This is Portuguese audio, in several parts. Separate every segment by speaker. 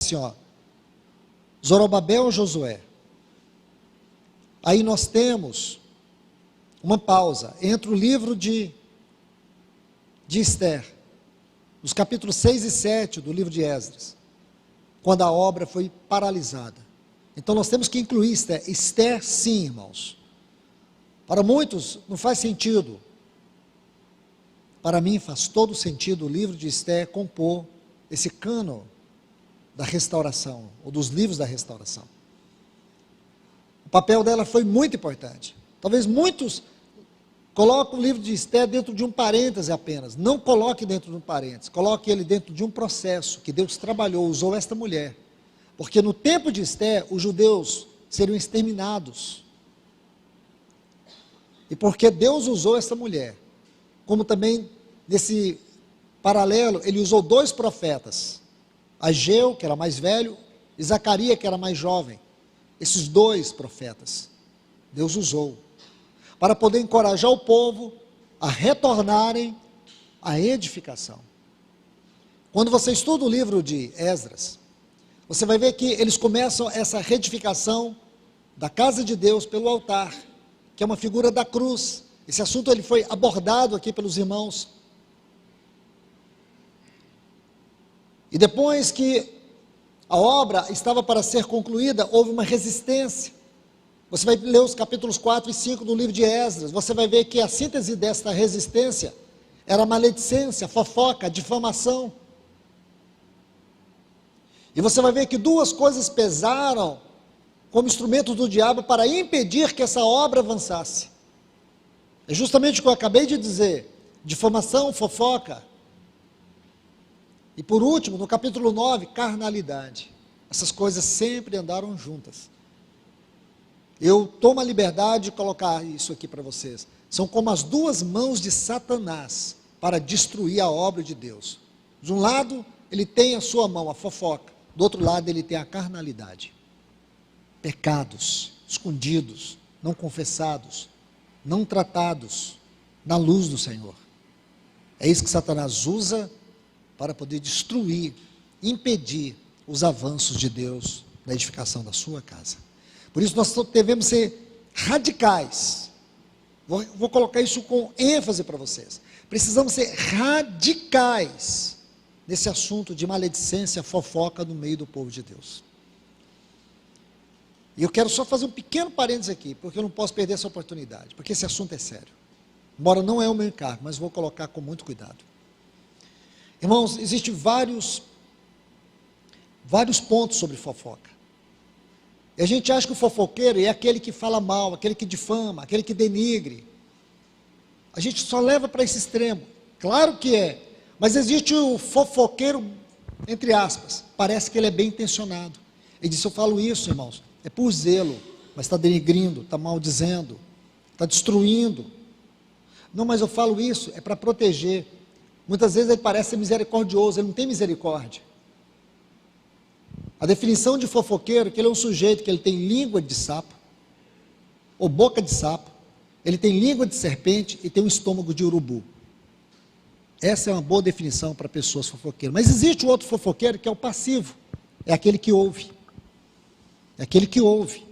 Speaker 1: assim, ó, Zorobabel, Josué. Aí nós temos uma pausa entre o livro de Esther, os capítulos 6 e 7 do livro de Esdras, quando a obra foi paralisada. Então nós temos que incluir Esther. Esther, sim, irmãos. Para muitos não faz sentido. Para mim faz todo sentido o livro de Esther compor esse cânon da restauração, ou dos livros da restauração. O papel dela foi muito importante. Talvez muitos coloquem o livro de Esther dentro de um parêntese apenas. Não coloque dentro de um parêntese, coloque ele dentro de um processo que Deus trabalhou, usou esta mulher. Porque no tempo de Esther, os judeus seriam exterminados. E porque Deus usou essa mulher, como também nesse paralelo, ele usou 2 profetas, Ageu, que era mais velho, e Zacarias, que era mais jovem. Esses 2 profetas, Deus usou, para poder encorajar o povo a retornarem à edificação. Quando você estuda o livro de Esdras, você vai ver que eles começam essa reedificação da casa de Deus pelo altar, que é uma figura da cruz. Esse assunto ele foi abordado aqui pelos irmãos. E depois que a obra estava para ser concluída, houve uma resistência. Você vai ler os capítulos 4 e 5 do livro de Esdras, você vai ver que a síntese desta resistência era maledicência, fofoca, difamação. E você vai ver que 2 coisas pesaram como instrumentos do diabo para impedir que essa obra avançasse. É justamente o que eu acabei de dizer: difamação, fofoca. E por último, no capítulo 9, carnalidade. Essas coisas sempre andaram juntas. Eu tomo a liberdade de colocar isso aqui para vocês. São como as 2 mãos de Satanás para destruir a obra de Deus. De um lado, ele tem a sua mão, a fofoca. Do outro lado, ele tem a carnalidade. Pecados escondidos, não confessados, não tratados na luz do Senhor. É isso que Satanás usa para poder destruir, impedir os avanços de Deus na edificação da sua casa. Por isso nós devemos ser radicais. Vou colocar isso com ênfase para vocês. Precisamos ser radicais nesse assunto de maledicência, fofoca no meio do povo de Deus. E eu quero só fazer um pequeno parênteses aqui, porque eu não posso perder essa oportunidade, porque esse assunto é sério. Embora não é o meu encargo, mas vou colocar com muito cuidado. Irmãos, existem vários pontos sobre fofoca. E a gente acha que o fofoqueiro é aquele que fala mal, aquele que difama, aquele que denigre. A gente só leva para esse extremo. Claro que é, mas existe o fofoqueiro, entre aspas, parece que ele é bem intencionado. Ele diz: eu falo isso, irmãos, é por zelo, mas está denigrindo, está maldizendo, está destruindo. Não, mas eu falo isso, é para proteger. Muitas vezes ele parece ser misericordioso, ele não tem misericórdia. A definição de fofoqueiro é que ele é um sujeito que ele tem língua de sapo, ou boca de sapo, ele tem língua de serpente e tem um estômago de urubu. Essa é uma boa definição para pessoas fofoqueiras. Mas existe o outro fofoqueiro que é o passivo, é aquele que ouve. É aquele que ouve.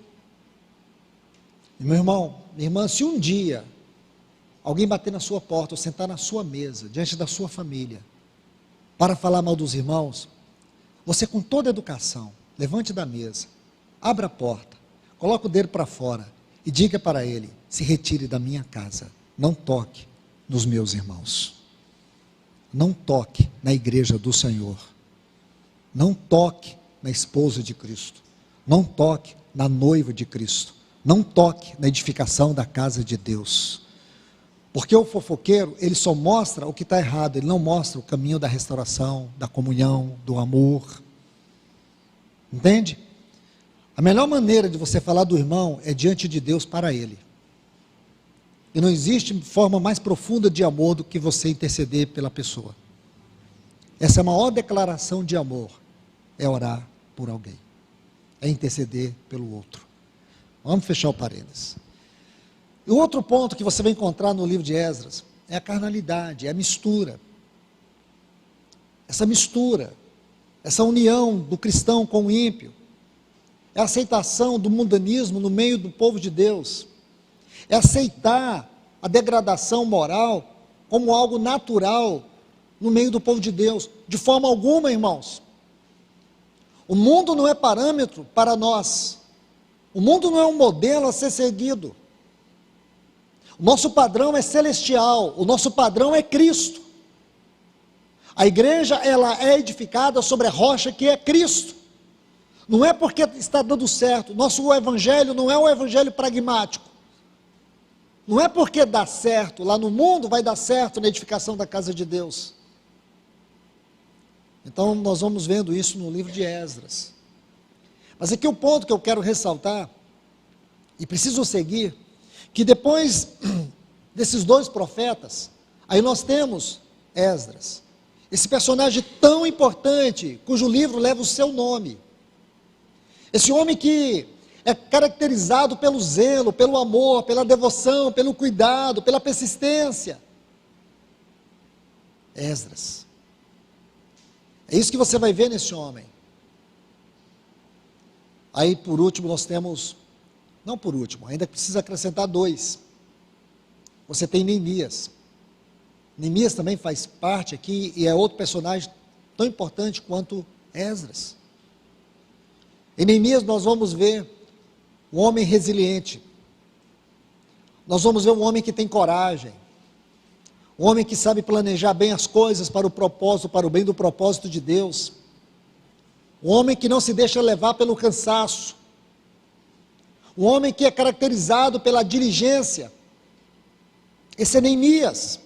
Speaker 1: E meu irmão, minha irmã, se um dia alguém bater na sua porta ou sentar na sua mesa, diante da sua família, para falar mal dos irmãos, você com toda educação, levante da mesa, abra a porta, coloque o dedo para fora e diga para ele: se retire da minha casa, não toque nos meus irmãos, não toque na igreja do Senhor, não toque na esposa de Cristo, não toque na noiva de Cristo, não toque na edificação da casa de Deus. Porque o fofoqueiro, ele só mostra o que está errado, ele não mostra o caminho da restauração, da comunhão, do amor. Entende? A melhor maneira de você falar do irmão é diante de Deus para ele. E não existe forma mais profunda de amor do que você interceder pela pessoa. Essa é a maior declaração de amor, é orar por alguém, é interceder pelo outro. Vamos fechar o parênteses. E o outro ponto que você vai encontrar no livro de Esdras é a carnalidade, é a mistura. Essa mistura, essa união do cristão com o ímpio, é a aceitação do mundanismo no meio do povo de Deus, é aceitar a degradação moral como algo natural no meio do povo de Deus. De forma alguma, irmãos, o mundo não é parâmetro para nós, o mundo não é um modelo a ser seguido. O nosso padrão é celestial, o nosso padrão é Cristo. A igreja, ela é edificada sobre a rocha que é Cristo. Não é porque está dando certo. Nosso evangelho não é um evangelho pragmático. Não é porque dá certo lá no mundo, vai dar certo na edificação da casa de Deus. Então nós vamos vendo isso no livro de Esdras. Mas aqui o ponto que eu quero ressaltar, e preciso seguir, que depois desses dois profetas, aí nós temos Esdras, esse personagem tão importante, cujo livro leva o seu nome. Esse homem que é caracterizado pelo zelo, pelo amor, pela devoção, pelo cuidado, pela persistência. Esdras. É isso que você vai ver nesse homem. Aí por último nós temos, não por último, ainda precisa acrescentar dois. Você tem Neemias. Neemias também faz parte aqui e é outro personagem tão importante quanto Esdras. Em Neemias nós vamos ver um homem resiliente. Nós vamos ver um homem que tem coragem. Um homem que sabe planejar bem as coisas para o propósito, para o bem do propósito de Deus. Um homem que não se deixa levar pelo cansaço. Um homem que é caracterizado pela diligência. Esse é Neemias.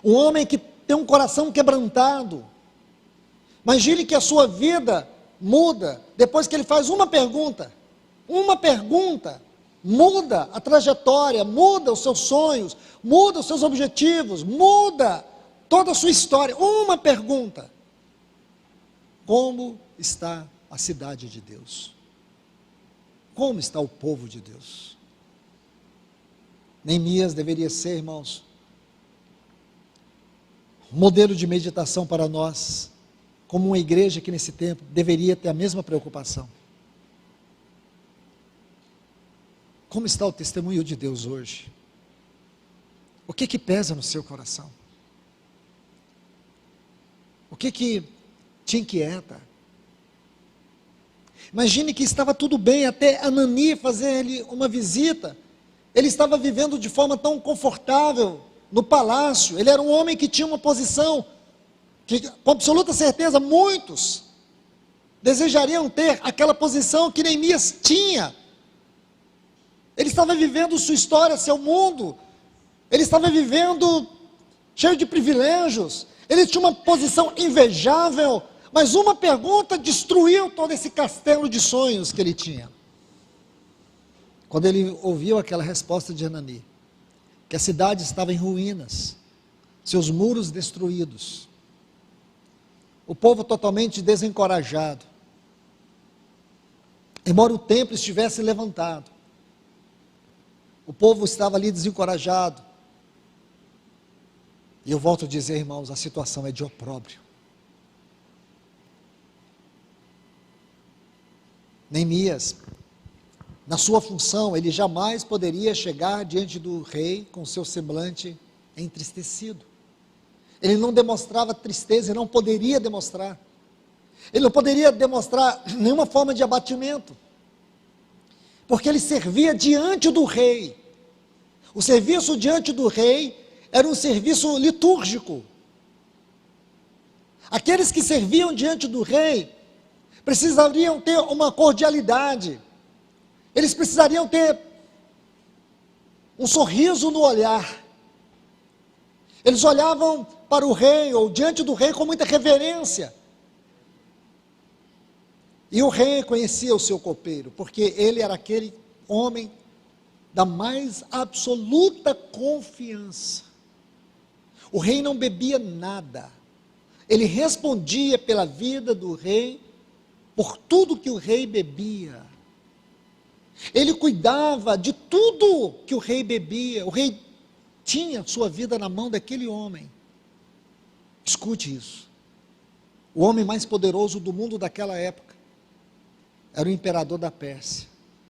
Speaker 1: Um homem que tem um coração quebrantado. Imagine que a sua vida muda depois que ele faz uma pergunta. Uma pergunta muda a trajetória, muda os seus sonhos, muda os seus objetivos, muda toda a sua história. Uma pergunta: como está a cidade de Deus? Como está o povo de Deus? Neemias deveria ser, irmãos, um modelo de meditação para nós, como uma igreja que nesse tempo deveria ter a mesma preocupação. Como está o testemunho de Deus hoje? O que pesa no seu coração? O que te inquieta? Imagine que estava tudo bem até Anani fazer-lhe uma visita. Ele estava vivendo de forma tão confortável no palácio. Ele era um homem que tinha uma posição que, com absoluta certeza, muitos desejariam ter aquela posição que Neemias tinha. Ele estava vivendo sua história, seu mundo. Ele estava vivendo cheio de privilégios. Ele tinha uma posição invejável. Mas uma pergunta destruiu todo esse castelo de sonhos que ele tinha. Quando ele ouviu aquela resposta de Anani, que a cidade estava em ruínas, seus muros destruídos, o povo totalmente desencorajado, embora o templo estivesse levantado, o povo estava ali desencorajado. E eu volto a dizer, irmãos, a situação é de opróbrio. Neemias, na sua função, ele jamais poderia chegar diante do rei com seu semblante entristecido. Ele não demonstrava tristeza, ele não poderia demonstrar. Ele não poderia demonstrar nenhuma forma de abatimento, porque ele servia diante do rei. O serviço diante do rei era um serviço litúrgico. Aqueles que serviam diante do rei precisariam ter uma cordialidade. Eles precisariam ter um sorriso no olhar. Eles olhavam para o rei, ou diante do rei, com muita reverência. E o rei conhecia o seu copeiro, porque ele era aquele homem da mais absoluta confiança. O rei não bebia nada. Ele respondia pela vida do rei, por tudo que o rei bebia. Ele cuidava de tudo que o rei bebia. O rei tinha sua vida na mão daquele homem. Escute isso. O homem mais poderoso do mundo daquela época era o imperador da Pérsia.